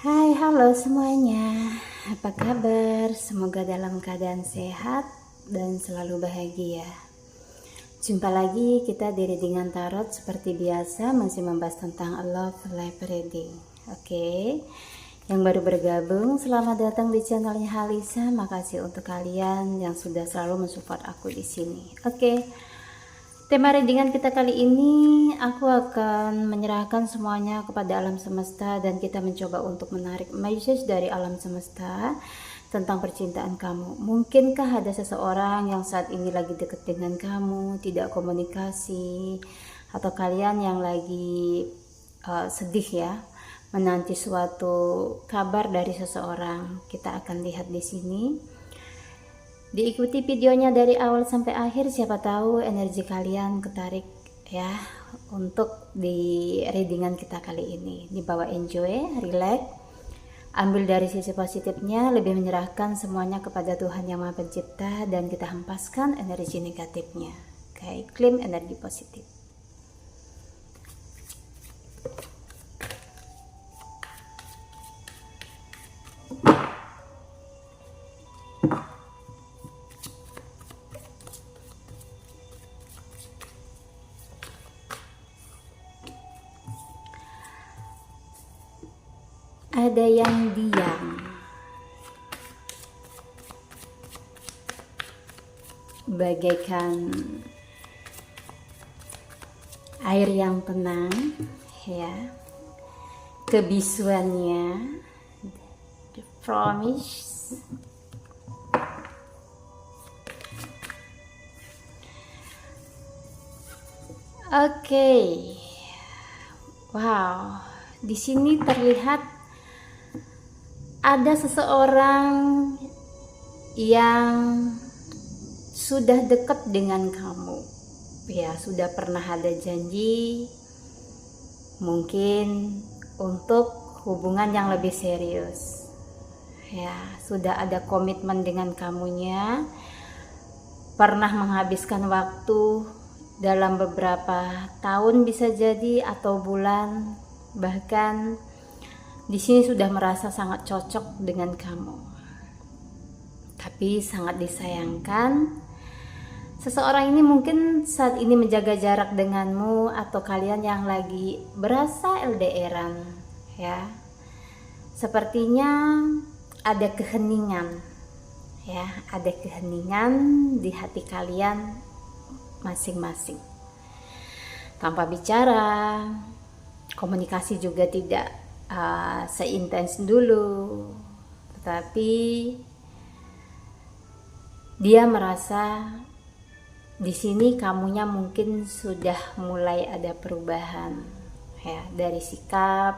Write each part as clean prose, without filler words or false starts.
Hai, halo semuanya. Apa kabar? Semoga dalam keadaan sehat dan selalu bahagia. Jumpa lagi kita di readingan tarot seperti biasa, masih membahas tentang love life reading. Oke. Yang baru bergabung, selamat datang di channelnya Halisa. Makasih untuk kalian yang sudah selalu mensupport aku di sini. Oke. Tema readingan kita kali ini, aku akan menyerahkan semuanya kepada alam semesta dan kita mencoba untuk menarik message dari alam semesta tentang percintaan kamu. Mungkinkah ada seseorang yang saat ini lagi dekat dengan kamu, tidak komunikasi, atau kalian yang lagi sedih ya, menanti suatu kabar dari seseorang. Kita akan lihat di sini. Diikuti videonya dari awal sampai akhir, siapa tahu energi kalian ketarik ya untuk di readingan kita kali ini. Dibawa enjoy, relax, ambil dari sisi positifnya, lebih menyerahkan semuanya kepada Tuhan Yang Maha Pencipta dan kita hempaskan energi negatifnya. Oke, claim energi positif. Ada yang diam, bagaikan air yang tenang ya, kebisuannya, the promise. Oke. Wow, di sini terlihat ada seseorang yang sudah dekat dengan kamu ya, sudah pernah ada janji mungkin untuk hubungan yang lebih serius ya, sudah ada komitmen dengan kamunya, pernah menghabiskan waktu dalam beberapa tahun bisa jadi atau bulan, bahkan di sini sudah merasa sangat cocok dengan kamu. Tapi sangat disayangkan, seseorang ini mungkin saat ini menjaga jarak denganmu, atau kalian yang lagi berasa LDRan ya. Sepertinya ada keheningan ya, ada keheningan di hati kalian masing-masing. Tanpa bicara, komunikasi juga tidak seintens dulu, tetapi dia merasa di sini kamunya mungkin sudah mulai ada perubahan ya, dari sikap,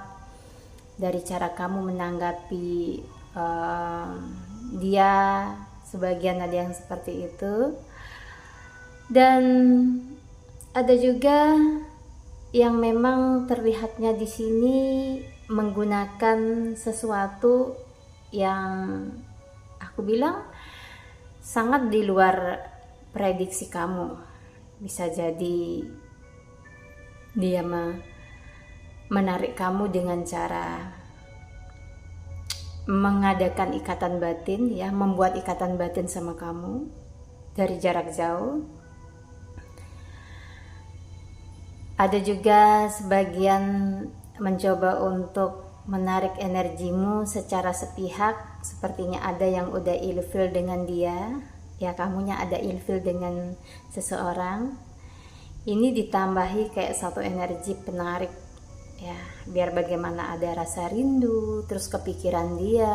dari cara kamu menanggapi dia, sebagian ada yang seperti itu, dan ada juga yang memang terlihatnya di sini menggunakan sesuatu yang aku bilang sangat di luar prediksi kamu. Bisa jadi dia menarik kamu dengan cara mengadakan ikatan batin ya, membuat ikatan batin sama kamu dari jarak jauh. Ada juga sebagian mencoba untuk menarik energimu secara sepihak, sepertinya ada yang udah ilfil dengan dia ya, kamunya ada ilfil dengan seseorang. Ini ditambahi kayak satu energi penarik ya, biar bagaimana ada rasa rindu, terus kepikiran dia.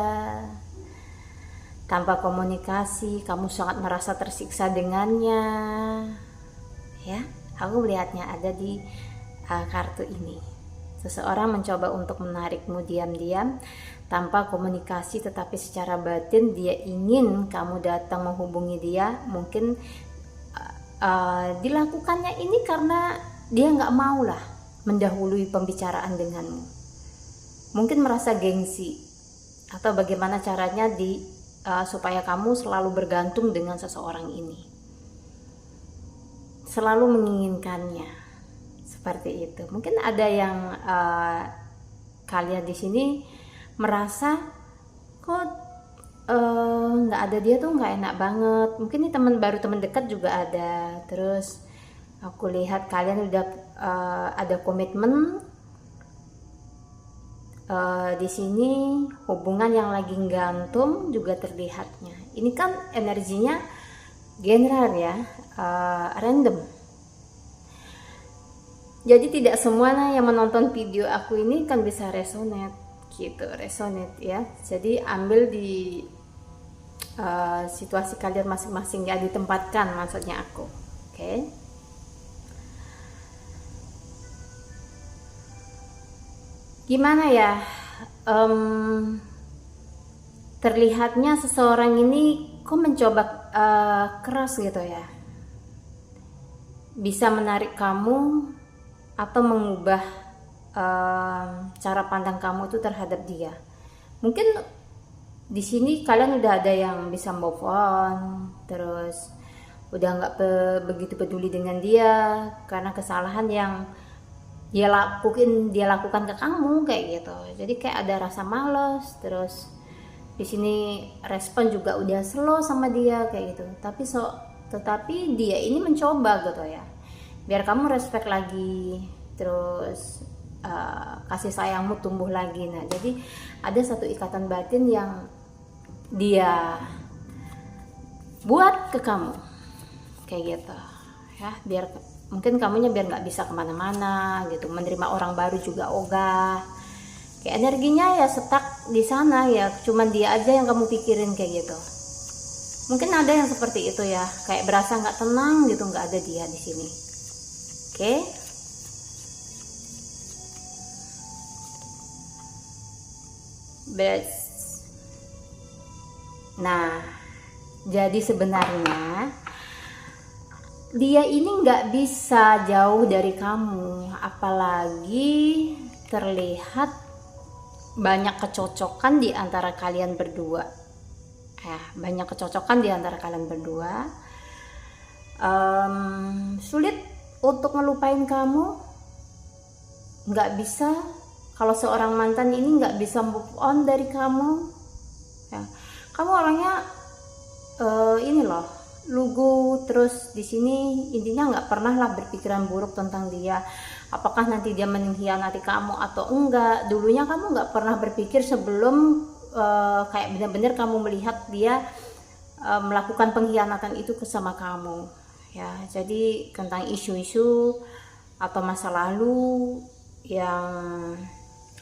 Tanpa komunikasi, kamu sangat merasa tersiksa dengannya ya. Aku melihatnya ada di kartu ini. Seseorang mencoba untuk menarikmu diam-diam tanpa komunikasi, tetapi secara batin dia ingin kamu datang menghubungi dia. Mungkin dilakukannya ini karena dia nggak mau lah mendahului pembicaraan denganmu. Mungkin merasa gengsi atau bagaimana caranya supaya kamu selalu bergantung dengan seseorang ini, selalu menginginkannya. Seperti itu. Mungkin ada yang kalian di sini merasa kok nggak ada dia tuh nggak enak banget. Mungkin ini teman baru, teman dekat juga ada. Terus aku lihat kalian udah ada komitmen di sini, hubungan yang lagi gantung juga terlihatnya. Ini kan energinya general ya, random. Jadi tidak semuanya yang menonton video aku ini kan bisa resonate gitu, resonate ya. Jadi ambil di situasi kalian masing-masing ya, ditempatkan maksudnya aku. Oke. Gimana ya? Terlihatnya seseorang ini kok mencoba keras gitu ya. Bisa menarik kamu atau mengubah cara pandang kamu itu terhadap dia. Mungkin di sini kalian udah ada yang bisa move on, terus udah nggak begitu peduli dengan dia karena kesalahan yang dia lakukan ke kamu kayak gitu. Jadi kayak ada rasa males, terus di sini respon juga udah slow sama dia kayak gitu. Tetapi dia ini mencoba gitu ya, biar kamu respect lagi, terus kasih sayangmu tumbuh lagi. Nah, jadi ada satu ikatan batin yang dia buat ke kamu kayak gitu ya, biar mungkin kamunya biar nggak bisa kemana-mana gitu, menerima orang baru juga ogah, kayak energinya ya stuck di sana ya, cuman dia aja yang kamu pikirin kayak gitu. Mungkin ada yang seperti itu ya, kayak berasa nggak tenang gitu, nggak ada dia di sini. Oke. Nah, jadi sebenarnya dia ini nggak bisa jauh dari kamu, apalagi terlihat banyak kecocokan di antara kalian berdua. Banyak kecocokan di antara kalian berdua. Sulit untuk ngelupain kamu, nggak bisa. Kalau seorang mantan ini nggak bisa move on dari kamu, ya. Kamu orangnya ini loh, lugu, terus di sini intinya nggak pernah lah berpikiran buruk tentang dia. Apakah nanti dia mengkhianati kamu atau enggak? Dulunya kamu nggak pernah berpikir sebelum kayak benar-benar kamu melihat dia melakukan pengkhianatan itu sama kamu, ya. Jadi tentang isu-isu atau masa lalu yang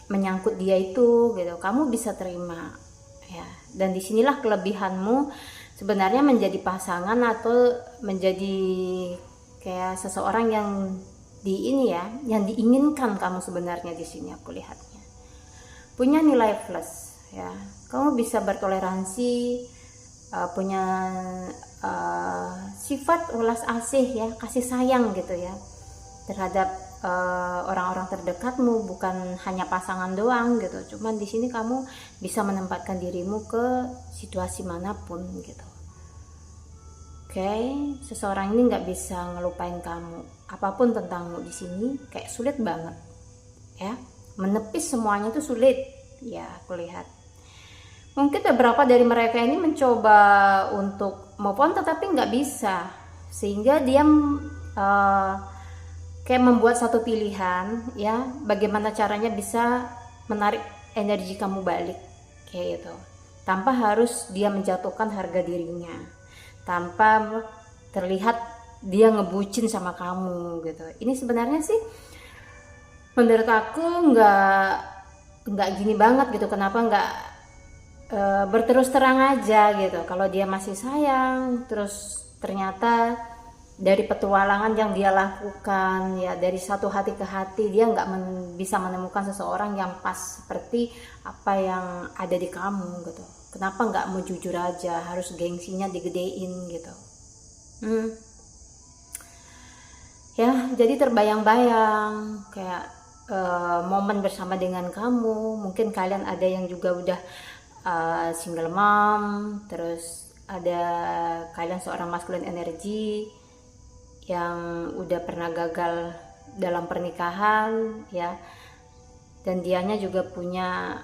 menyangkut dia itu gitu, kamu bisa terima ya. Dan disinilah kelebihanmu sebenarnya menjadi pasangan atau menjadi kayak seseorang yang yang diinginkan kamu sebenarnya. Di sini aku lihatnya punya nilai plus ya, kamu bisa bertoleransi, punya sifat ulas asih ya, kasih sayang gitu ya terhadap orang-orang terdekatmu, bukan hanya pasangan doang gitu. Cuman di sini kamu bisa menempatkan dirimu ke situasi manapun gitu. Oke, seseorang ini nggak bisa ngelupain kamu, apapun tentangmu di sini kayak sulit banget ya, menepis semuanya itu sulit ya, aku lihat. Mungkin beberapa dari mereka ini mencoba untuk move on tetapi nggak bisa, sehingga dia kayak membuat satu pilihan ya, bagaimana caranya bisa menarik energi kamu balik kayak gitu, tanpa harus dia menjatuhkan harga dirinya, tanpa terlihat dia ngebucin sama kamu gitu. Ini sebenarnya sih menurut aku nggak gini banget gitu. Kenapa nggak berterus terang aja gitu, kalau dia masih sayang, terus ternyata dari petualangan yang dia lakukan ya, dari satu hati ke hati, dia nggak bisa menemukan seseorang yang pas seperti apa yang ada di kamu gitu. Kenapa nggak mau jujur aja, harus gengsinya digedein gitu. Ya, jadi terbayang-bayang kayak momen bersama dengan kamu. Mungkin kalian ada yang juga udah single mom, terus ada kalian seorang masculine energy yang udah pernah gagal dalam pernikahan ya, dan dianya juga punya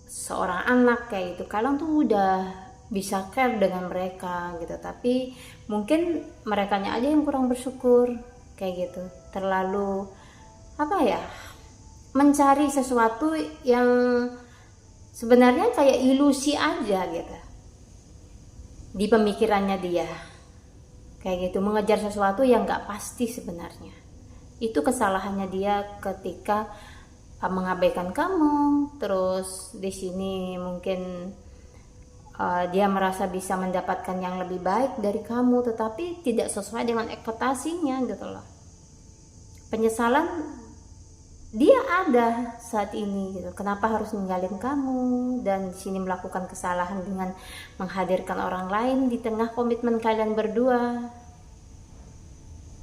seorang anak kayak gitu, kalian tuh udah bisa care dengan mereka gitu, tapi mungkin merekanya aja yang kurang bersyukur kayak gitu, terlalu apa ya, mencari sesuatu yang sebenarnya kayak ilusi aja gitu di pemikirannya dia kayak gitu, mengejar sesuatu yang nggak pasti sebenarnya. Itu kesalahannya dia ketika mengabaikan kamu. Terus di sini mungkin dia merasa bisa mendapatkan yang lebih baik dari kamu, tetapi tidak sesuai dengan ekspektasinya gitu loh. Penyesalan dia ada saat ini gitu. Kenapa harus ninggalin kamu, dan di sini melakukan kesalahan dengan menghadirkan orang lain di tengah komitmen kalian berdua.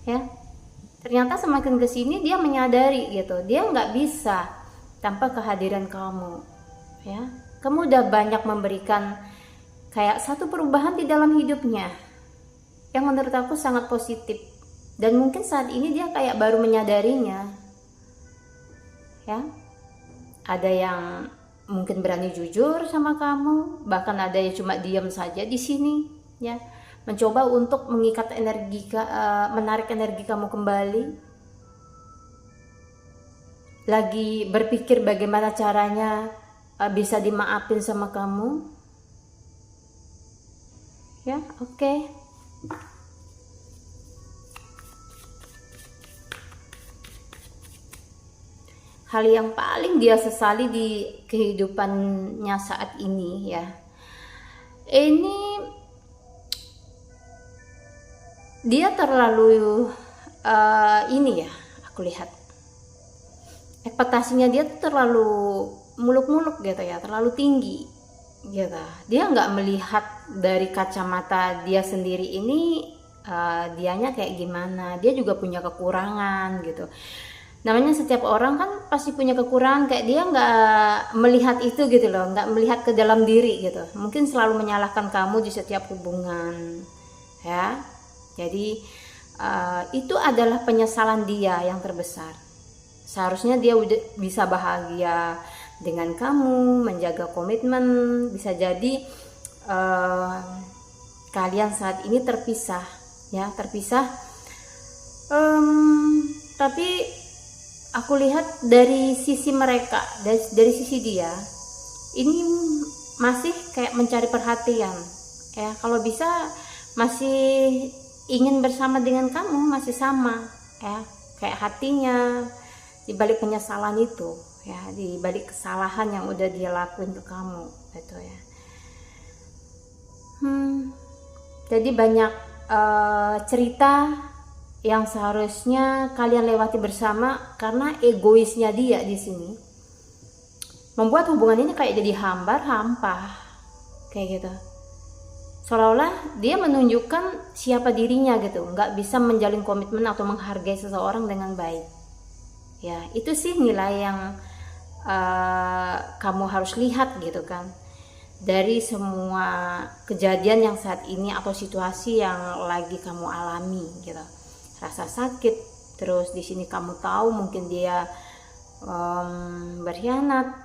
Ya, ternyata semakin kesini dia menyadari gitu, dia nggak bisa tanpa kehadiran kamu. Ya, kamu udah banyak memberikan kayak satu perubahan di dalam hidupnya yang menurut aku sangat positif, dan mungkin saat ini dia kayak baru menyadarinya. Ya, ada yang mungkin berani jujur sama kamu, bahkan ada yang cuma diam saja di sini, ya, mencoba untuk mengikat energi, menarik energi kamu kembali, lagi berpikir bagaimana caranya bisa dimaafin sama kamu. Ya, oke. Hal yang paling dia sesali di kehidupannya saat ini, ya, ini dia terlalu ini ya, aku lihat ekspektasinya dia tuh terlalu muluk-muluk gitu ya, terlalu tinggi gitu. Dia nggak melihat dari kacamata dia sendiri ini, dianya kayak gimana. Dia juga punya kekurangan gitu. Namanya setiap orang kan pasti punya kekurangan, kayak dia nggak melihat itu gitu loh, nggak melihat ke dalam diri gitu. Mungkin selalu menyalahkan kamu di setiap hubungan, ya. Jadi itu adalah penyesalan dia yang terbesar. Seharusnya dia udah bisa bahagia dengan kamu, menjaga komitmen. Bisa jadi kalian saat ini terpisah, ya, terpisah. Tapi aku lihat dari sisi mereka, dari sisi dia, ini masih kayak mencari perhatian, ya. Kalau bisa masih ingin bersama dengan kamu, masih sama, ya, kayak hatinya di balik penyesalan itu, ya, di balik kesalahan yang udah dia lakuin ke kamu, gitu ya. Jadi banyak cerita yang seharusnya kalian lewati bersama, karena egoisnya dia di sini membuat hubungan ini kayak jadi hampa kayak gitu. Seolah-olah dia menunjukkan siapa dirinya gitu, nggak bisa menjalin komitmen atau menghargai seseorang dengan baik. Ya, itu sih nilai yang kamu harus lihat gitu kan, dari semua kejadian yang saat ini atau situasi yang lagi kamu alami gitu. Rasa sakit, terus di sini kamu tahu mungkin dia berkhianat,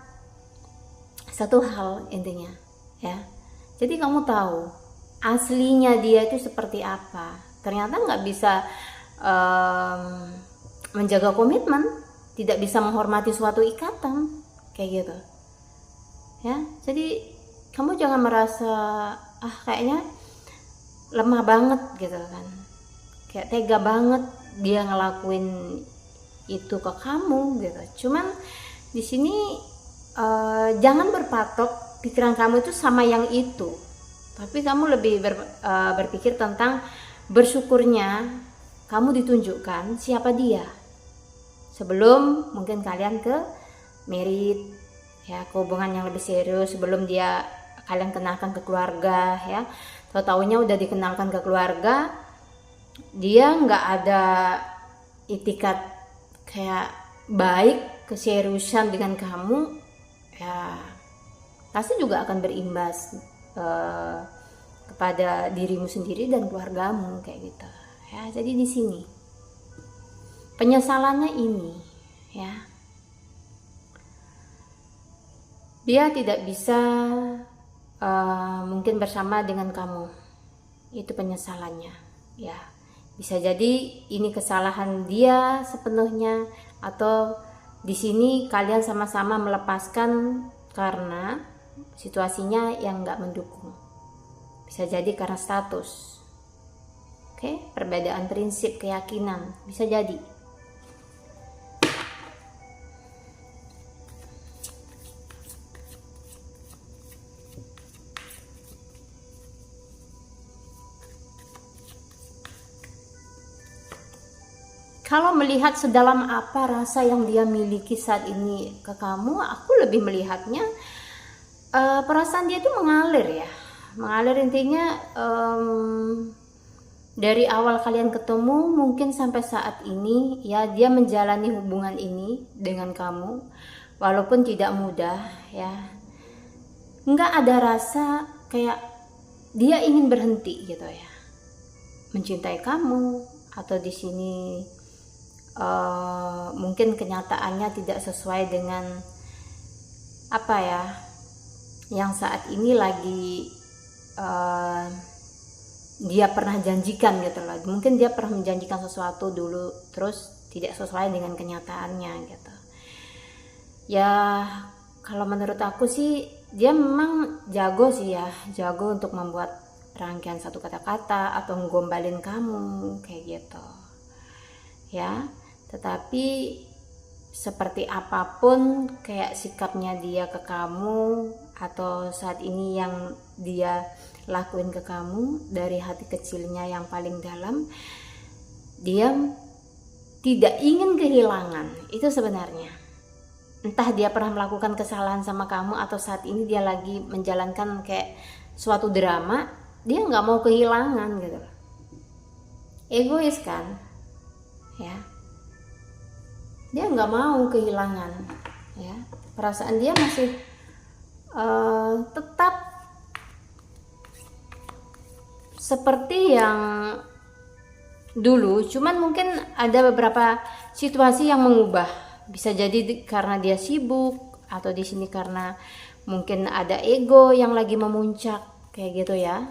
satu hal intinya, ya. Jadi kamu tahu aslinya dia itu seperti apa. Ternyata nggak bisa menjaga komitmen, tidak bisa menghormati suatu ikatan kayak gitu, ya. Jadi kamu jangan merasa kayaknya lemah banget gitu kan, kayak tega banget dia ngelakuin itu ke kamu gitu. Cuman di sini jangan berpatok pikiran kamu itu sama yang itu, tapi kamu lebih berpikir tentang bersyukurnya kamu ditunjukkan siapa dia sebelum mungkin kalian ke married, ya, ke hubungan yang lebih serius, sebelum kalian kenalkan ke keluarga, ya. Tahu-taunya udah dikenalkan ke keluarga, dia nggak ada itikat kayak baik, keseriusan dengan kamu, ya pasti juga akan berimbas kepada dirimu sendiri dan keluargamu kayak gitu, ya. Jadi di sini penyesalannya ini, ya, Dia tidak bisa mungkin bersama dengan kamu. Itu penyesalannya, ya. Bisa jadi ini kesalahan dia sepenuhnya, atau di sini kalian sama-sama melepaskan karena situasinya yang nggak mendukung. Bisa jadi karena status, oke, perbedaan prinsip, keyakinan, bisa jadi. Kalau melihat sedalam apa rasa yang dia miliki saat ini ke kamu, aku lebih melihatnya perasaan dia itu mengalir, ya. Mengalir intinya dari awal kalian ketemu mungkin sampai saat ini, ya, dia menjalani hubungan ini dengan kamu walaupun tidak mudah, ya. Nggak ada rasa kayak dia ingin berhenti gitu, ya, mencintai kamu, atau di sini mungkin kenyataannya tidak sesuai dengan apa, ya, yang saat ini lagi dia pernah janjikan gitu loh. Mungkin dia pernah menjanjikan sesuatu dulu terus tidak sesuai dengan kenyataannya gitu. Ya, kalau menurut aku sih dia memang jago sih, ya, jago untuk membuat rangkaian satu kata-kata atau ngombalin kamu kayak gitu, ya. Tetapi seperti apapun kayak sikapnya dia ke kamu atau saat ini yang dia lakuin ke kamu dari hati kecilnya yang paling dalam, dia tidak ingin kehilangan itu sebenarnya. Entah dia pernah melakukan kesalahan sama kamu atau saat ini dia lagi menjalankan kayak suatu drama, dia nggak mau kehilangan gitu. Egois kan, ya. Dia nggak mau kehilangan, ya. Perasaan dia masih tetap seperti yang dulu, cuman mungkin ada beberapa situasi yang mengubah. Bisa jadi karena dia sibuk, atau di sini karena mungkin ada ego yang lagi memuncak kayak gitu, ya.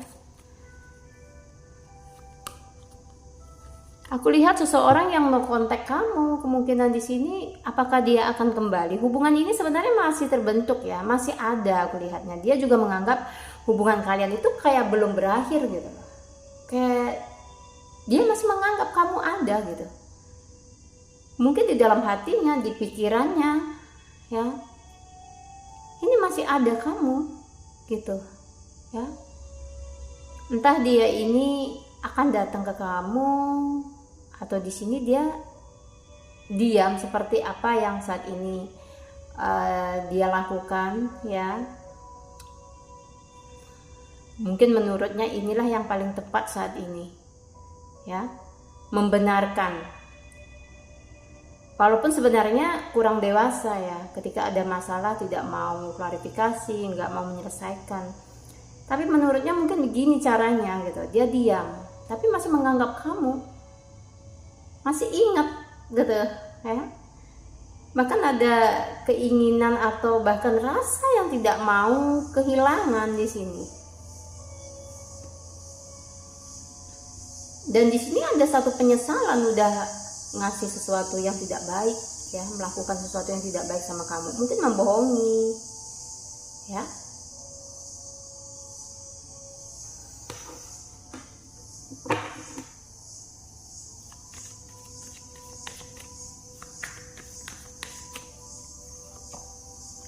Aku lihat seseorang yang mau kontak kamu, kemungkinan di sini apakah dia akan kembali. Hubungan ini sebenarnya masih terbentuk, ya, masih ada aku lihatnya. Dia juga menganggap hubungan kalian itu kayak belum berakhir gitu. Kayak dia masih menganggap kamu ada gitu. Mungkin di dalam hatinya, di pikirannya, ya, ini masih ada kamu gitu, ya. Entah dia ini akan datang ke kamu atau di sini dia diam seperti apa yang saat ini dia lakukan, ya. Mungkin menurutnya inilah yang paling tepat saat ini, ya, membenarkan. Walaupun sebenarnya kurang dewasa, ya, ketika ada masalah tidak mau klarifikasi, nggak mau menyelesaikan. Tapi menurutnya mungkin begini caranya gitu, dia diam, tapi masih menganggap kamu, masih ingat gitu, ya. Bahkan ada keinginan atau bahkan rasa yang tidak mau kehilangan di sini. Dan di sini ada satu penyesalan udah ngasih sesuatu yang tidak baik, ya, melakukan sesuatu yang tidak baik sama kamu, mungkin membohongi, ya.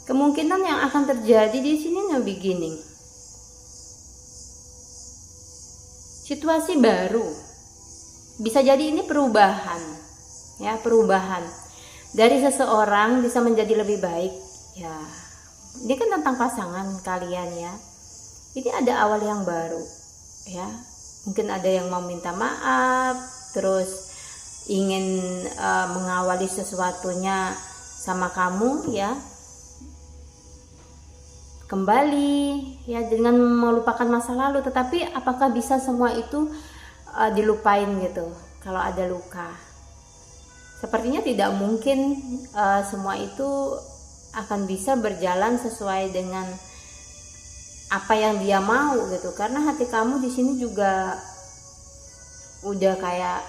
Kemungkinan yang akan terjadi di sini no beginning. Situasi baru. Bisa jadi ini perubahan. Ya, perubahan. Dari seseorang bisa menjadi lebih baik, ya. Ini kan tentang pasangan kalian, ya. Ini ada awal yang baru, ya. Mungkin ada yang mau minta maaf, terus ingin mengawali sesuatunya sama kamu, ya. Kembali, ya, dengan melupakan masa lalu. Tetapi apakah bisa semua itu dilupain gitu kalau ada luka? Sepertinya tidak mungkin semua itu akan bisa berjalan sesuai dengan apa yang dia mau gitu. Karena hati kamu di sini juga udah kayak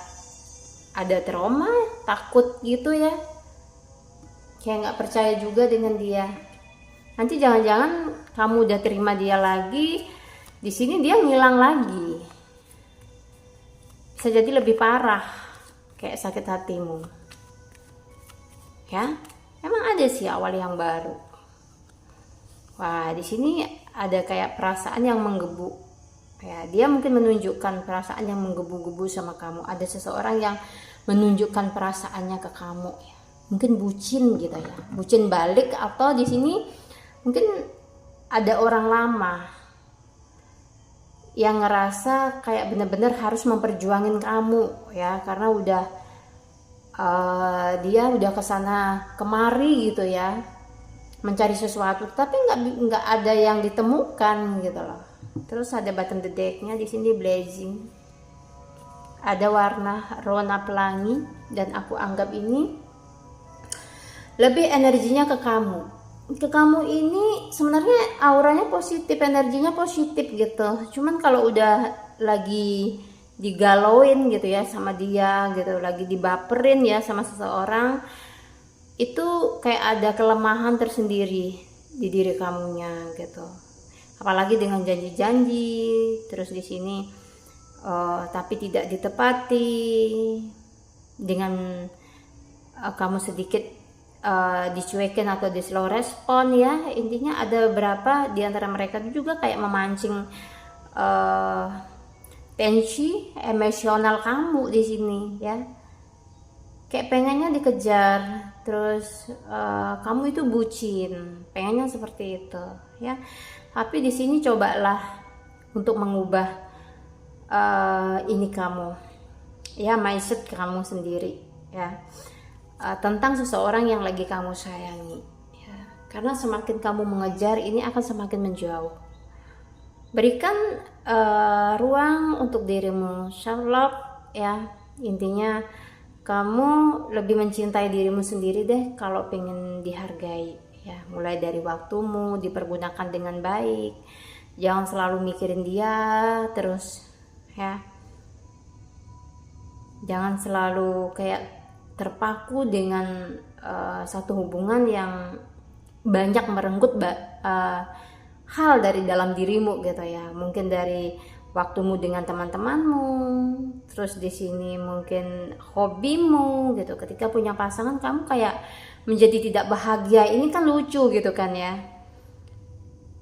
ada trauma, takut gitu ya, kayak nggak percaya juga dengan dia. Nanti jangan-jangan kamu udah terima dia lagi, di sini dia ngilang lagi, bisa jadi lebih parah, kayak sakit hatimu ya. Emang ada sih awal yang baru. Wah, di sini ada kayak perasaan yang menggebu ya. Dia mungkin menunjukkan perasaan yang menggebu-gebu sama kamu. Ada seseorang yang menunjukkan perasaannya ke kamu ya. Mungkin bucin gitu ya, bucin balik. Atau di sini mungkin ada orang lama yang ngerasa kayak bener-bener harus memperjuangin kamu ya, karena udah dia udah kesana kemari gitu ya, mencari sesuatu, tapi nggak ada yang ditemukan gitu loh. Terus ada button the decknya di sini blazing, ada warna pelangi, dan aku anggap ini lebih energinya ke kamu. Ke kamu ini sebenarnya auranya positif, energinya positif gitu. Cuman kalau udah lagi digalauin gitu ya sama dia gitu, lagi dibaperin ya sama seseorang, itu kayak ada kelemahan tersendiri di diri kamunya gitu. Apalagi dengan janji-janji terus di sini tapi tidak ditepati, dengan kamu sedikit dicuekin atau di slow respon ya. Intinya ada beberapa di antara mereka juga kayak memancing tensi emosional kamu di sini ya, kayak pengennya dikejar. Terus kamu itu bucin, pengennya seperti itu ya. Tapi di sini cobalah untuk mengubah ini kamu ya, mindset kamu sendiri ya, tentang seseorang yang lagi kamu sayangi ya. Karena semakin kamu mengejar, ini akan semakin menjauh. Berikan ruang untuk dirimu, self love ya. Intinya kamu lebih mencintai dirimu sendiri deh kalau pengen dihargai ya. Mulai dari waktumu dipergunakan dengan baik, jangan selalu mikirin dia terus ya. Jangan selalu kayak terpaku dengan satu hubungan yang banyak merenggut hal dari dalam dirimu gitu ya. Mungkin dari waktumu dengan teman-temanmu, terus di sini mungkin hobimu gitu. Ketika punya pasangan kamu kayak menjadi tidak bahagia, ini kan lucu gitu kan ya.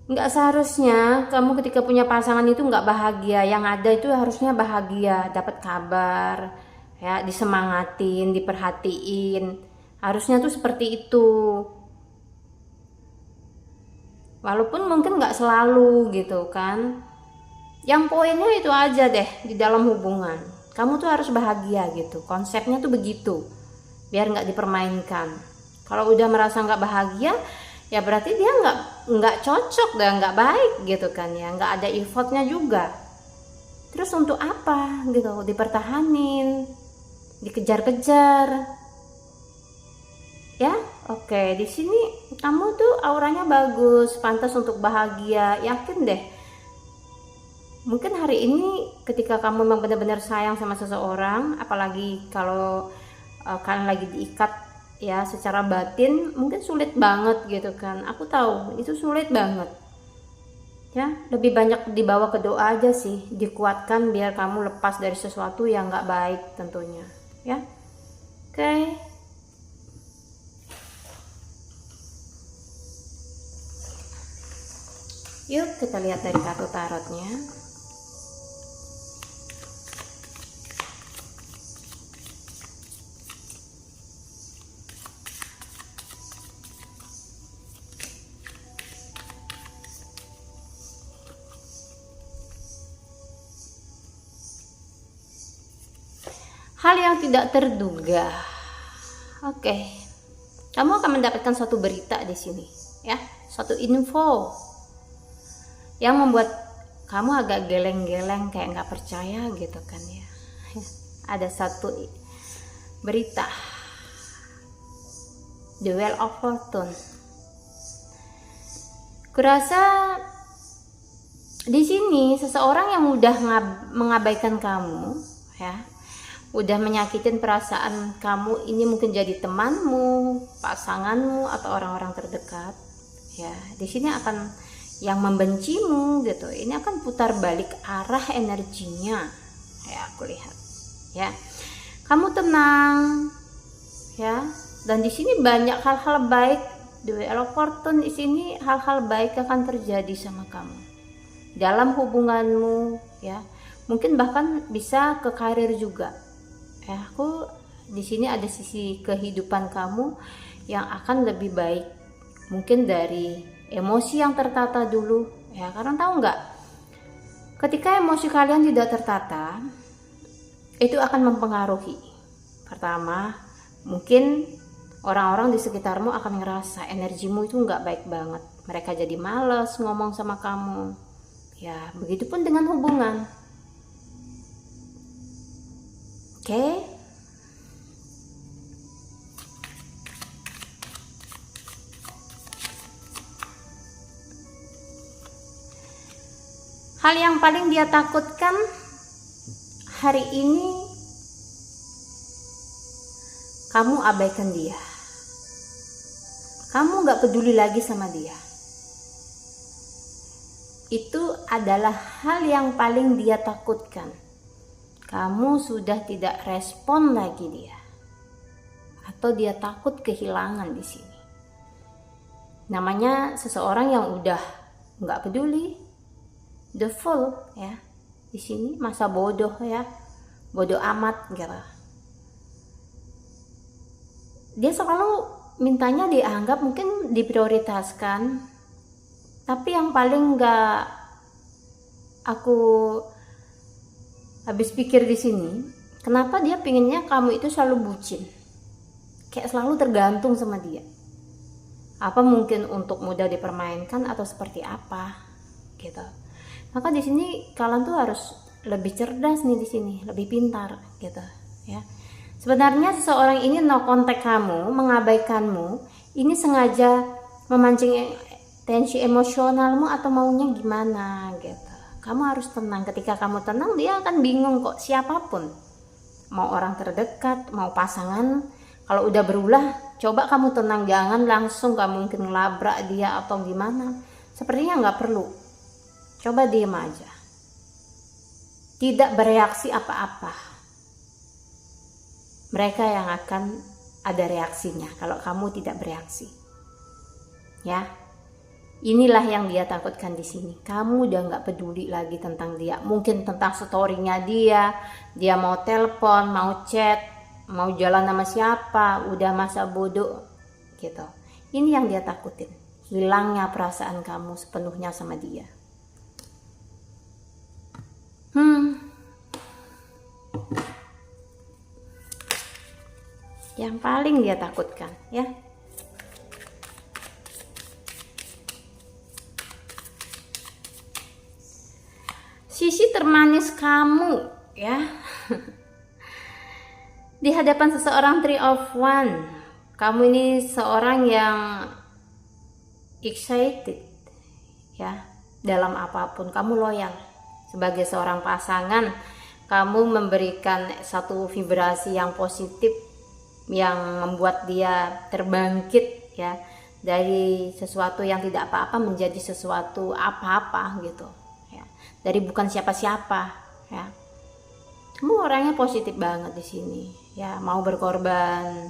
Nggak seharusnya kamu ketika punya pasangan itu nggak bahagia. Yang ada itu harusnya bahagia, dapat kabar ya, disemangatin, diperhatiin. Harusnya tuh seperti itu. Walaupun mungkin nggak selalu gitu kan. Yang poinnya itu aja deh di dalam hubungan. Kamu tuh harus bahagia gitu. Konsepnya tuh begitu. Biar nggak dipermainkan. Kalau udah merasa nggak bahagia, ya berarti dia nggak cocok dan nggak baik gitu kan ya. Nggak ada effortnya juga. Terus untuk apa gitu? Dipertahanin, dikejar-kejar. Ya, oke. Di sini kamu tuh auranya bagus, pantas untuk bahagia, yakin deh. Mungkin hari ini ketika kamu memang benar-benar sayang sama seseorang, apalagi kalau kalian lagi diikat ya secara batin, mungkin sulit banget gitu kan. Aku tahu itu sulit banget. Ya, lebih banyak dibawa ke doa aja sih, dikuatkan biar kamu lepas dari sesuatu yang nggak baik tentunya. Ya, oke. Yuk kita lihat dari kartu tarotnya. Hal yang tidak terduga. Oke. Kamu akan mendapatkan suatu berita di sini, ya, suatu info yang membuat kamu agak geleng-geleng, kayak nggak percaya gitu kan ya. Ada satu berita, The Wheel of Fortune Kurasa di sini seseorang yang udah mengabaikan kamu, ya, udah menyakitin perasaan kamu, ini mungkin jadi temanmu, pasanganmu, atau orang-orang terdekat, ya, di sini akan yang membencimu gitu, ini akan putar balik arah energinya, ya, aku lihat, ya, kamu tenang, ya, dan di sini banyak hal-hal baik. The Wheel of Fortune di sini hal-hal baik akan terjadi sama kamu dalam hubunganmu, ya, mungkin bahkan bisa ke karir juga, ya. Aku di sini ada sisi kehidupan kamu yang akan lebih baik, mungkin dari emosi yang tertata dulu, ya, karena tahu nggak, ketika emosi kalian tidak tertata itu akan mempengaruhi. Pertama, mungkin orang-orang di sekitarmu akan ngerasa energimu itu nggak baik banget, mereka jadi males ngomong sama kamu, ya, begitupun dengan hubungan. Oke. Hal yang paling dia takutkan hari ini, kamu abaikan dia. Kamu gak peduli lagi sama dia. Itu adalah hal yang paling dia takutkan. Kamu sudah tidak respon lagi dia. Atau dia takut kehilangan di sini. Namanya seseorang yang udah gak peduli. The Fool, ya. Di sini masa bodoh, ya. Bodoh amat gitu. Dia selalu mintanya dianggap, mungkin diprioritaskan, tapi yang paling gak aku habis pikir di sini, kenapa dia pinginnya kamu itu selalu bucin, kayak selalu tergantung sama dia. Apa mungkin untuk mudah dipermainkan atau seperti apa gitu. Maka di sini kalian tuh harus lebih cerdas nih, di sini lebih pintar gitu, ya. Sebenarnya seseorang ini no kontak kamu, mengabaikanmu, ini sengaja memancing tensi emosionalmu atau maunya gimana gitu. Kamu harus tenang. Ketika kamu tenang, dia akan bingung kok, siapapun. Mau orang terdekat, mau pasangan, kalau udah berulah, coba kamu tenang, jangan langsung kamu mungkin ngelabrak dia atau gimana. Sepertinya nggak perlu. Coba diem aja. Tidak bereaksi apa-apa. Mereka yang akan ada reaksinya kalau kamu tidak bereaksi, ya. Inilah yang dia takutkan di sini. Kamu udah nggak peduli lagi tentang dia, mungkin tentang storynya dia mau telepon, mau chat, mau jalan sama siapa, udah masa bodoh gitu. Ini yang dia takutin, hilangnya perasaan kamu sepenuhnya sama dia. Yang paling dia takutkan, ya. Sisi termanis kamu, ya. Di hadapan seseorang Three of Wands, kamu ini seorang yang excited, ya. Dalam apapun kamu loyal. Sebagai seorang pasangan, kamu memberikan satu vibrasi yang positif, yang membuat dia terbangkit, ya, dari sesuatu yang tidak apa-apa menjadi sesuatu apa-apa gitu, ya. Dari bukan siapa-siapa, ya. Kamu orangnya positif banget di sini, ya, mau berkorban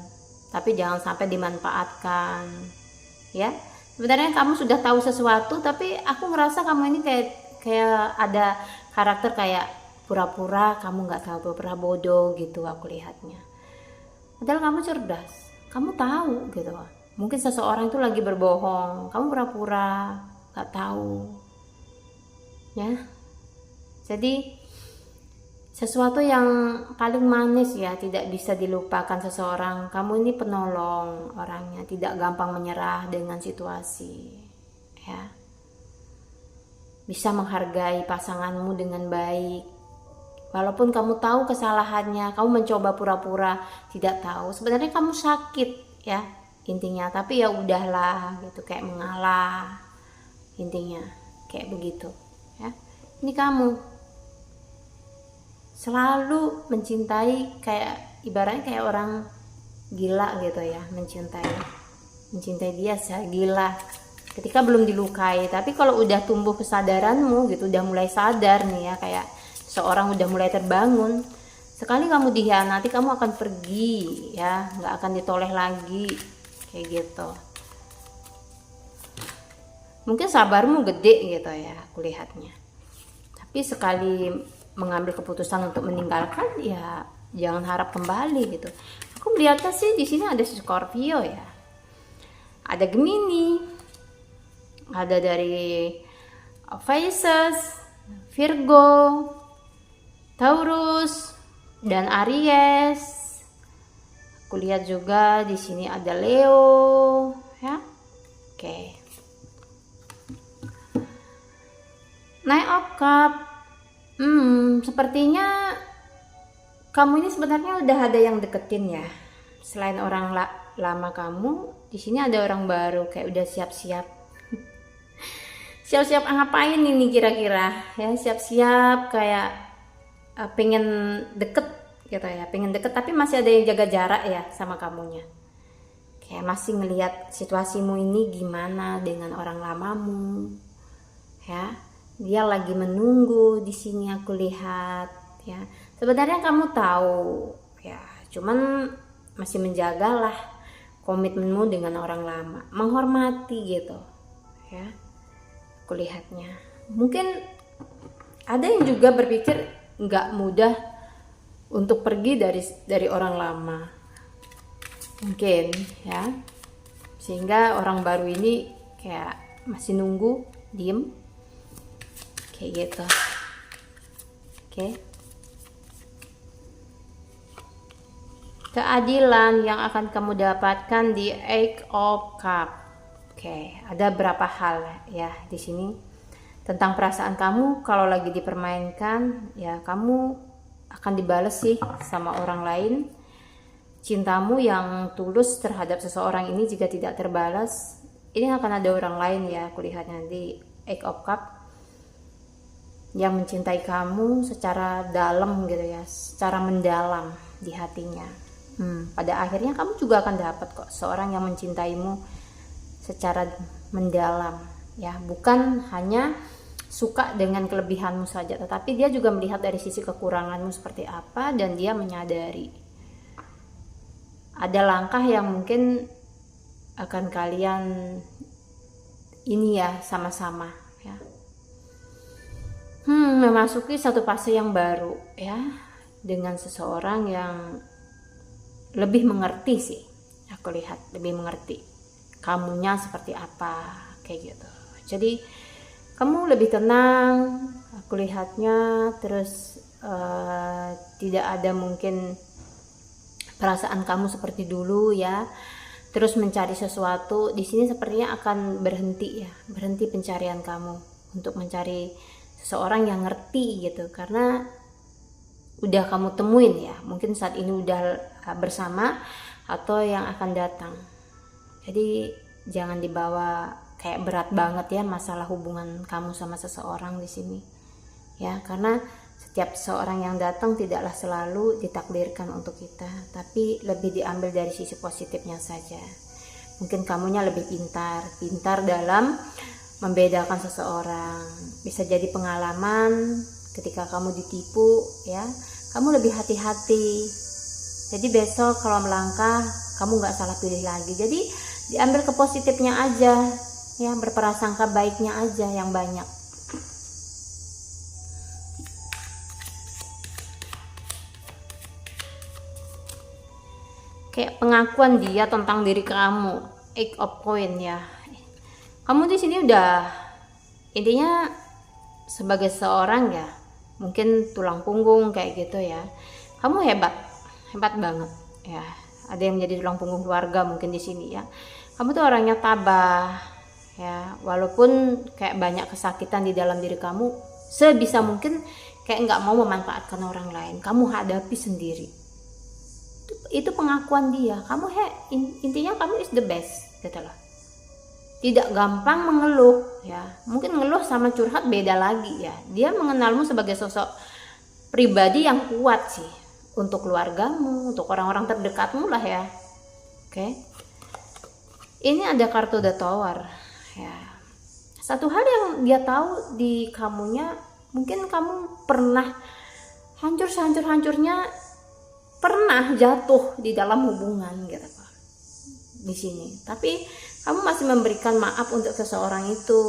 tapi jangan sampai dimanfaatkan, ya. Sebenarnya kamu sudah tahu sesuatu, tapi aku ngerasa kamu ini kayak ada karakter kayak pura-pura kamu nggak tahu, pura-pura bodoh gitu aku lihatnya. Padahal kamu cerdas, kamu tahu gitu. Mungkin seseorang itu lagi berbohong, kamu pura-pura gak tahu, ya. Jadi sesuatu yang paling manis, ya, tidak bisa dilupakan seseorang. Kamu ini penolong orangnya, tidak gampang menyerah dengan situasi, ya. Bisa menghargai pasanganmu dengan baik. Walaupun kamu tahu kesalahannya, kamu mencoba pura-pura tidak tahu. Sebenarnya kamu sakit, ya, intinya. Tapi ya udahlah, gitu, kayak mengalah, intinya kayak begitu ya. Ini kamu selalu mencintai, kayak ibaratnya kayak orang gila gitu ya, mencintai dia secara gila ketika belum dilukai. Tapi kalau udah tumbuh kesadaranmu gitu, udah mulai sadar nih ya, kayak seorang udah mulai terbangun, sekali kamu dikhianati kamu akan pergi ya, nggak akan ditoleh lagi kayak gitu. Mungkin sabarmu gede gitu ya aku lihatnya, tapi sekali mengambil keputusan untuk meninggalkan ya jangan harap kembali gitu. Aku melihatnya sih di sini ada Scorpio ya, ada Gemini, ada dari Pisces, Virgo, Taurus, dan Aries. Aku lihat juga di sini ada Leo ya. Oke. Nine of Cups. Sepertinya kamu ini sebenarnya udah ada yang deketin ya. Selain orang lama kamu, di sini ada orang baru, kayak udah siap-siap. Siap-siap ngapain ini kira-kira? Ya, siap-siap kayak pengen deket gitu ya, pengen deket tapi masih ada yang jaga jarak ya sama kamunya. Kayak masih ngelihat situasimu ini gimana dengan orang lamamu. Ya. Dia lagi menunggu di sini aku lihat ya. Sebenarnya kamu tahu ya, cuman masih menjagalah komitmenmu dengan orang lama, menghormati gitu ya. Aku lihatnya. Mungkin ada yang juga berpikir nggak mudah untuk pergi dari orang lama. Mungkin ya. Sehingga orang baru ini kayak masih nunggu, diem. Kayak gitu. Oke. Keadilan yang akan kamu dapatkan di Eight of Cups. Oke, ada berapa hal ya di sini tentang perasaan kamu kalau lagi dipermainkan ya, kamu akan dibales sih sama orang lain. Cintamu yang tulus terhadap seseorang ini jika tidak terbalas, ini akan ada orang lain ya, aku lihatnya di Eight of Cups yang mencintai kamu secara dalam gitu ya, secara mendalam di hatinya. Pada akhirnya kamu juga akan dapat kok seorang yang mencintaimu secara mendalam ya, bukan hanya suka dengan kelebihanmu saja, tetapi dia juga melihat dari sisi kekuranganmu seperti apa, dan dia menyadari ada langkah yang mungkin akan kalian ini ya sama-sama ya, memasuki satu fase yang baru ya, dengan seseorang yang lebih mengerti sih, aku lihat lebih mengerti kamunya seperti apa kayak gitu. Jadi kamu lebih tenang, aku lihatnya, terus tidak ada mungkin perasaan kamu seperti dulu ya, terus mencari sesuatu di sini sepertinya akan berhenti ya, berhenti pencarian kamu untuk mencari seseorang yang ngerti gitu, karena udah kamu temuin ya, mungkin saat ini udah bersama atau yang akan datang. Jadi jangan dibawa kayak berat banget ya masalah hubungan kamu sama seseorang di sini ya, karena setiap seorang yang datang tidaklah selalu ditakdirkan untuk kita, tapi lebih diambil dari sisi positifnya saja. Mungkin kamunya lebih pintar dalam membedakan seseorang. Bisa jadi pengalaman ketika kamu ditipu ya, kamu lebih hati-hati. Jadi besok kalau melangkah kamu nggak salah pilih lagi. Jadi diambil ke positifnya aja ya, berprasangka baiknya aja yang banyak. Kayak pengakuan dia tentang diri kamu, Eight of Coins ya. Kamu di sini udah intinya sebagai seorang ya, mungkin tulang punggung kayak gitu ya. Kamu hebat banget ya. Ada yang menjadi tulang punggung keluarga mungkin di sini ya. Kamu tuh orangnya tabah ya, walaupun kayak banyak kesakitan di dalam diri kamu, sebisa mungkin kayak nggak mau memanfaatkan orang lain, kamu hadapi sendiri. Itu pengakuan dia. Kamu intinya kamu is the best gitu loh. Tidak gampang mengeluh ya. sama curhat beda lagi ya. Dia mengenalmu sebagai sosok pribadi yang kuat sih untuk keluargamu, untuk orang-orang terdekatmu lah ya. Oke. Ini ada kartu The Tower ya. Satu hal yang dia tahu di kamunya, mungkin kamu pernah hancur-hancurnya pernah jatuh di dalam hubungan gitu Pak. Di sini. Tapi kamu masih memberikan maaf untuk seseorang itu.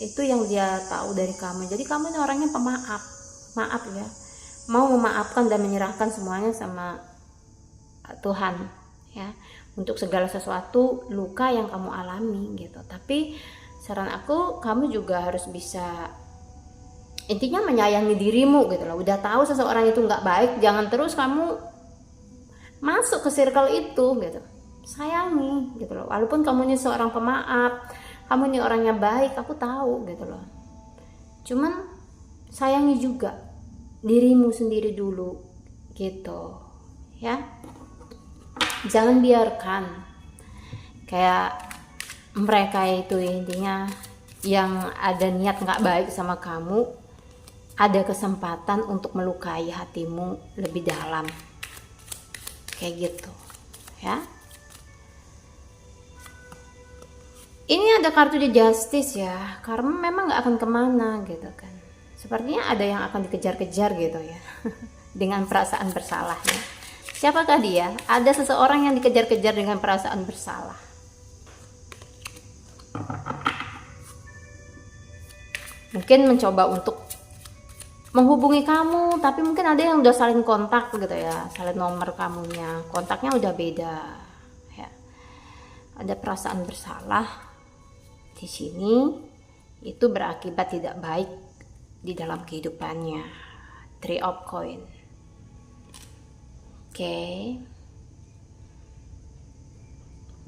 Itu yang dia tahu dari kamu. Jadi kamu ini orangnya pemaaf. Maaf ya. Mau memaafkan dan menyerahkan semuanya sama Tuhan ya. Untuk segala sesuatu luka yang kamu alami gitu. Tapi saran aku, kamu juga harus bisa intinya menyayangi dirimu gitu loh. Udah tahu seseorang itu nggak baik, jangan terus kamu masuk ke circle itu gitu. Sayangi gitu loh. Walaupun kamu ini seorang pemaaf, kamu ini orangnya baik, aku tahu gitu loh. Cuman sayangi juga dirimu sendiri dulu gitu ya. Jangan biarkan kayak mereka itu intinya yang ada niat nggak baik sama kamu ada kesempatan untuk melukai hatimu lebih dalam kayak gitu ya. Ini ada kartu The Justice ya, karena memang nggak akan kemana gitu kan. Sepertinya ada yang akan dikejar-kejar gitu ya dengan perasaan bersalahnya. Siapakah dia? Ada seseorang yang dikejar-kejar dengan perasaan bersalah. Mungkin mencoba untuk menghubungi kamu, tapi mungkin ada yang udah salin kontak gitu ya, salin nomor kamunya, kontaknya udah beda ya. Ada perasaan bersalah di sini, itu berakibat tidak baik di dalam kehidupannya. Three of Coin. Oke.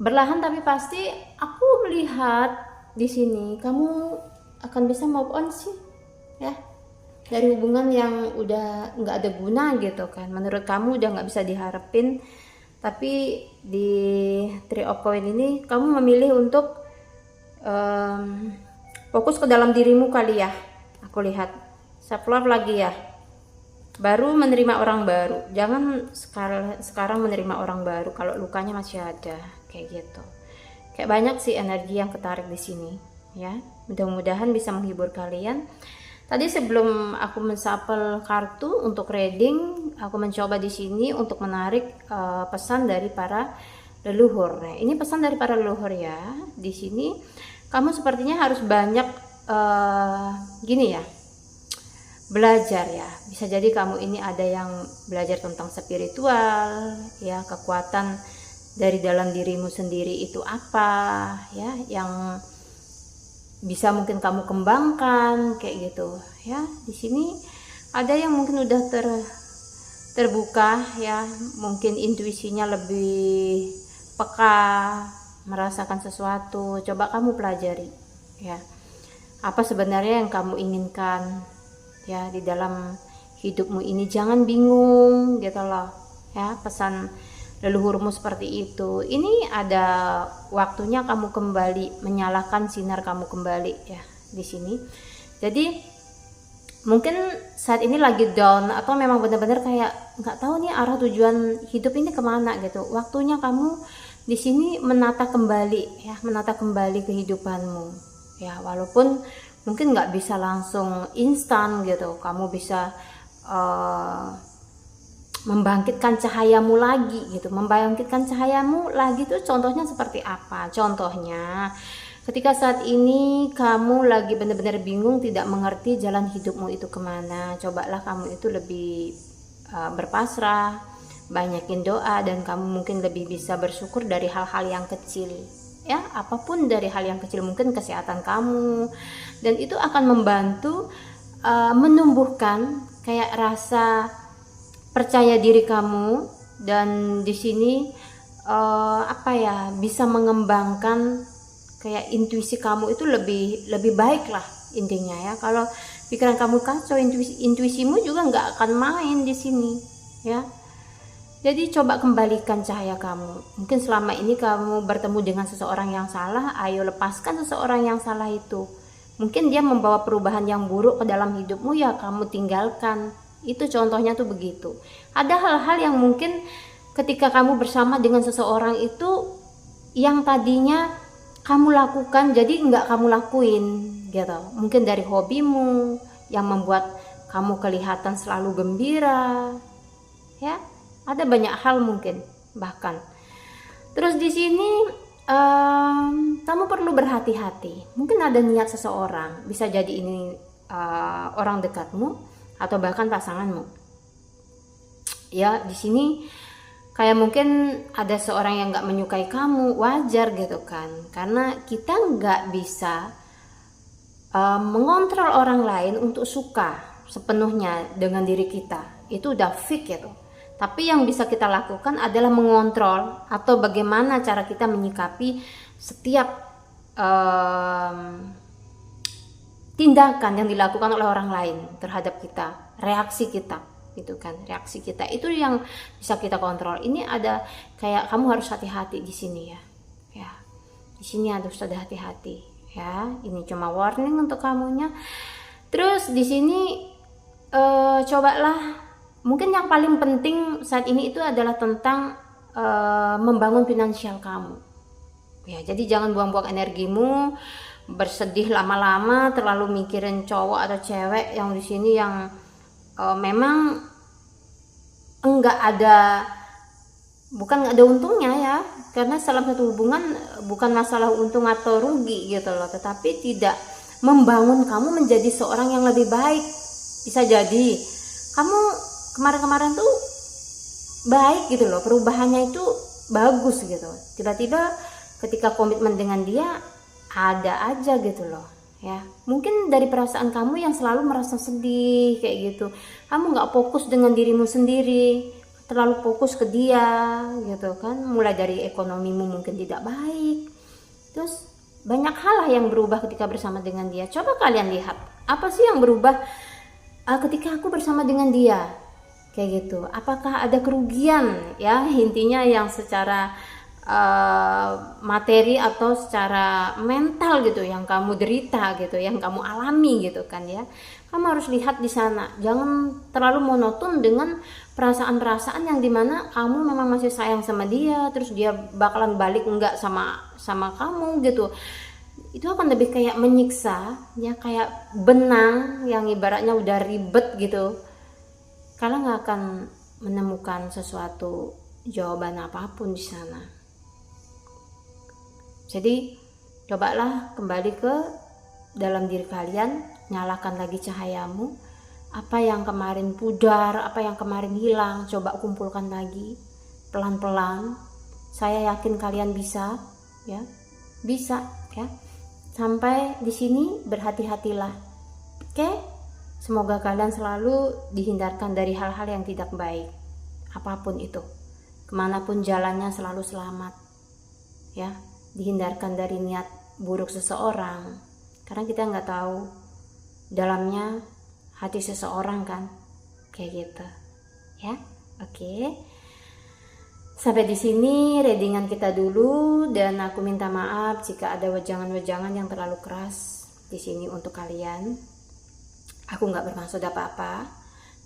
Berlahan tapi pasti aku melihat di sini kamu akan bisa move on sih ya. Dari hubungan yang udah nggak ada guna gitu kan, menurut kamu udah nggak bisa diharapin, tapi di Three of Coin ini kamu memilih untuk fokus ke dalam dirimu kali ya. Aku lihat self love lagi ya, baru menerima orang baru. Jangan sekarang menerima orang baru kalau lukanya masih ada kayak gitu. Kayak banyak sih energi yang ketarik di sini ya. Mudah-mudahan bisa menghibur kalian. Tadi sebelum aku mensapel kartu untuk reading, aku mencoba di sini untuk menarik pesan dari para leluhur. Nah, ini pesan dari para leluhur ya. Di sini kamu sepertinya harus banyak gini ya, belajar ya. Bisa jadi kamu ini ada yang belajar tentang spiritual ya, kekuatan dari dalam dirimu sendiri itu apa ya, yang bisa mungkin kamu kembangkan kayak gitu ya. Di sini ada yang mungkin udah terbuka ya, mungkin intuisinya lebih peka, merasakan sesuatu. Coba kamu pelajari ya, apa sebenarnya yang kamu inginkan ya di dalam hidupmu ini. Jangan bingung gitu loh ya, pesan leluhurmu seperti itu. Ini ada waktunya kamu kembali menyalakan sinar kamu kembali ya di sini. Jadi mungkin saat ini lagi down atau memang benar-benar kayak nggak tahu nih arah tujuan hidup ini kemana gitu. Waktunya kamu di sini menata kembali ya, menata kembali kehidupanmu ya. Walaupun mungkin nggak bisa langsung instan gitu, kamu bisa membangkitkan cahayamu lagi gitu. Membangkitkan cahayamu lagi tuh contohnya seperti apa? Contohnya ketika saat ini kamu lagi benar-benar bingung, tidak mengerti jalan hidupmu itu kemana, cobalah kamu itu lebih berpasrah, banyakin doa, dan kamu mungkin lebih bisa bersyukur dari hal-hal yang kecil ya. Apapun dari hal yang kecil, mungkin kesehatan kamu, dan itu akan membantu menumbuhkan kayak rasa percaya diri kamu. Dan di sini apa ya, bisa mengembangkan kayak intuisi kamu itu lebih baik lah intinya ya. Kalau pikiran kamu kacau, intuisimu juga nggak akan main di sini ya. Jadi coba kembalikan cahaya kamu. Mungkin selama ini kamu bertemu dengan seseorang yang salah, ayo lepaskan seseorang yang salah itu Mungkin dia membawa perubahan yang buruk ke dalam hidupmu, ya kamu tinggalkan. Itu contohnya tuh begitu. Ada hal-hal yang mungkin ketika kamu bersama dengan seseorang itu yang tadinya kamu lakukan jadi nggak kamu lakuin gitu. Mungkin dari hobimu yang membuat kamu kelihatan selalu gembira, ya ada banyak hal mungkin bahkan. Terus di sini kamu perlu berhati-hati. Mungkin ada niat seseorang, bisa jadi ini orang dekatmu atau bahkan pasanganmu. Ya di sini kayak mungkin ada seorang yang nggak menyukai kamu, wajar gitu kan? Karena kita nggak bisa mengontrol orang lain untuk suka sepenuhnya dengan diri kita. Itu udah fix gitu. Tapi yang bisa kita lakukan adalah mengontrol atau bagaimana cara kita menyikapi setiap tindakan yang dilakukan oleh orang lain terhadap kita, reaksi kita, gitu kan? Reaksi kita itu yang bisa kita kontrol. Ini ada kayak kamu harus hati-hati di sini ya. Ya, di sini harus ada hati-hati ya. Ini cuma warning untuk kamunya. Terus di sini cobalah. Mungkin yang paling penting saat ini itu adalah tentang membangun finansial kamu. Ya, jadi jangan buang-buang energimu bersedih lama-lama terlalu mikirin cowok atau cewek yang di sini yang memang enggak ada, bukan nggak ada untungnya ya, karena dalam satu hubungan bukan masalah untung atau rugi gitu loh, tetapi tidak membangun kamu menjadi seorang yang lebih baik. Bisa jadi kamu kemarin-kemarin tuh baik gitu loh, perubahannya itu bagus gitu, tiba-tiba ketika komitmen dengan dia ada aja gitu loh ya. Mungkin dari perasaan kamu yang selalu merasa sedih kayak gitu, kamu nggak fokus dengan dirimu sendiri, terlalu fokus ke dia gitu kan. Mulai dari ekonomimu mungkin tidak baik, terus banyak hal lah yang berubah ketika bersama dengan dia. Coba kalian lihat apa sih yang berubah ketika aku bersama dengan dia kayak gitu. Apakah ada kerugian ya, intinya yang secara materi atau secara mental gitu yang kamu derita gitu, yang kamu alami gitu kan ya. Kamu harus lihat di sana, jangan terlalu monoton dengan perasaan-perasaan yang dimana kamu memang masih sayang sama dia, terus dia bakalan balik enggak sama kamu gitu. Itu akan lebih kayak menyiksa ya, kayak benang yang ibaratnya udah ribet gitu. Kalian nggak akan menemukan sesuatu jawaban apapun di sana. Jadi cobalah kembali ke dalam diri kalian, nyalakan lagi cahayamu. Apa yang kemarin pudar, apa yang kemarin hilang, coba kumpulkan lagi pelan-pelan. Saya yakin kalian bisa ya, bisa ya. Sampai di sini berhati-hatilah. Oke? Semoga kalian selalu dihindarkan dari hal-hal yang tidak baik, apapun itu. Kemanapun jalannya selalu selamat ya. Dihindarkan dari niat buruk seseorang, karena kita nggak tahu dalamnya hati seseorang kan, kayak gitu ya. Oke, sampai di sini readingan kita dulu, dan aku minta maaf jika ada wejangan-wejangan yang terlalu keras di sini untuk kalian. Aku nggak bermaksud apa-apa,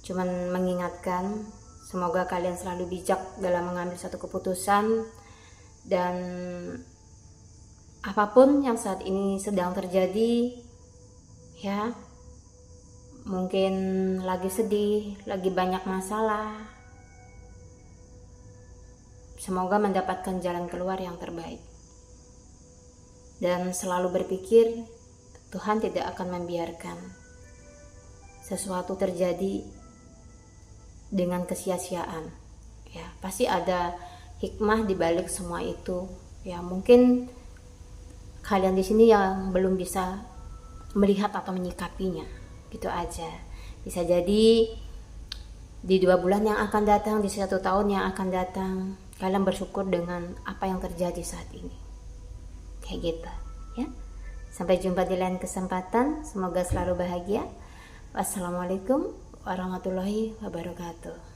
cuman mengingatkan. Semoga kalian selalu bijak dalam mengambil satu keputusan, dan apapun yang saat ini sedang terjadi ya, mungkin lagi sedih, lagi banyak masalah, semoga mendapatkan jalan keluar yang terbaik. Dan selalu berpikir Tuhan tidak akan membiarkan sesuatu terjadi dengan kesia-siaan ya. Pasti ada hikmah di balik semua itu ya. Mungkin kalian di sini yang belum bisa melihat atau menyikapinya, gitu aja. Bisa jadi di 2 bulan yang akan datang, di 1 tahun yang akan datang, kalian bersyukur dengan apa yang terjadi saat ini, kayak gitu ya. Sampai jumpa di lain kesempatan, semoga selalu bahagia. Wassalamualaikum warahmatullahi wabarakatuh.